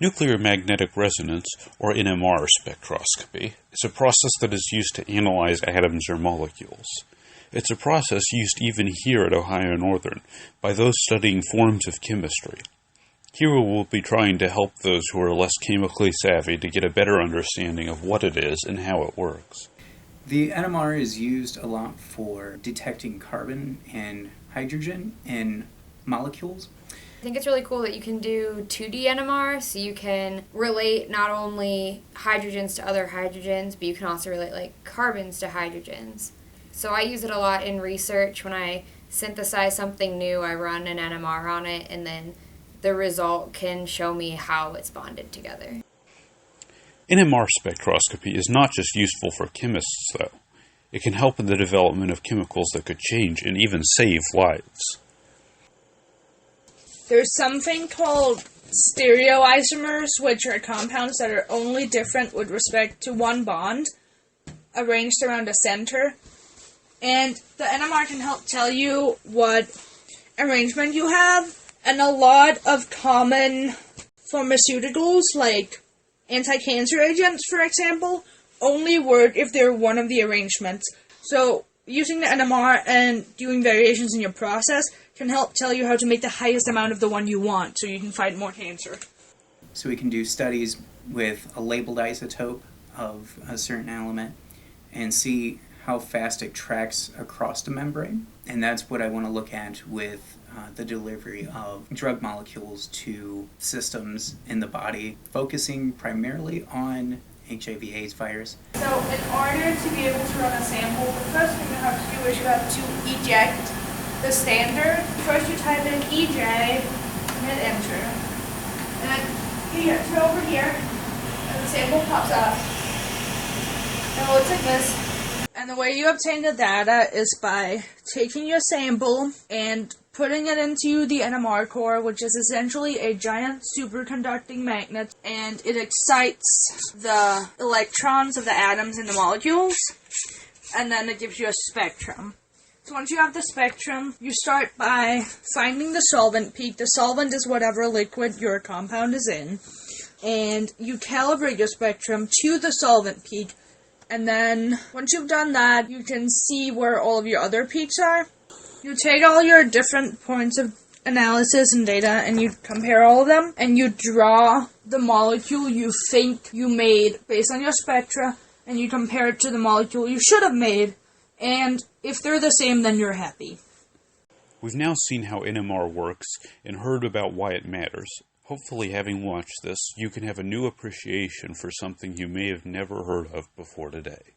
Nuclear magnetic resonance, or NMR spectroscopy, is a process that is used to analyze atoms or molecules. It's a process used even here at Ohio Northern by those studying forms of chemistry. Here we will be trying to help those who are less chemically savvy to get a better understanding of what it is and how it works. The NMR is used a lot for detecting carbon and hydrogen in molecules. I think it's really cool that you can do 2D NMR, so you can relate not only hydrogens to other hydrogens, but you can also relate like carbons to hydrogens. So I use it a lot in research. When I synthesize something new, I run an NMR on it, and then the result can show me how it's bonded together. NMR spectroscopy is not just useful for chemists, though. It can help in the development of chemicals that could change and even save lives. There's something called stereoisomers, which are compounds that are only different with respect to one bond, arranged around a center. And the NMR can help tell you what arrangement you have. And a lot of common pharmaceuticals, like anti-cancer agents, for example, only work if they're one of the arrangements. So using the NMR and doing variations in your process can help tell you how to make the highest amount of the one you want, so you can fight more cancer. So we can do studies with a labeled isotope of a certain element and see how fast it tracks across the membrane. And that's what I want to look at with the delivery of drug molecules to systems in the body, focusing primarily on HIV/AIDS virus. So in order to be able to run a sample, the first thing you have to do is you have to eject the standard. First you type in EJ and hit enter. And then you get to over here and the sample pops up. And it looks like this. And the way you obtain the data is by taking your sample and putting it into the NMR core, which is essentially a giant superconducting magnet, and it excites the electrons of the atoms in the molecules, and then it gives you a spectrum. So once you have the spectrum, you start by finding the solvent peak. The solvent is whatever liquid your compound is in, and you calibrate your spectrum to the solvent peak. And then, once you've done that, you can see where all of your other peaks are. You take all your different points of analysis and data, and you compare all of them, and you draw the molecule you think you made based on your spectra, and you compare it to the molecule you should have made, and if they're the same, then you're happy. We've now seen how NMR works and heard about why it matters. Hopefully, having watched this, you can have a new appreciation for something you may have never heard of before today.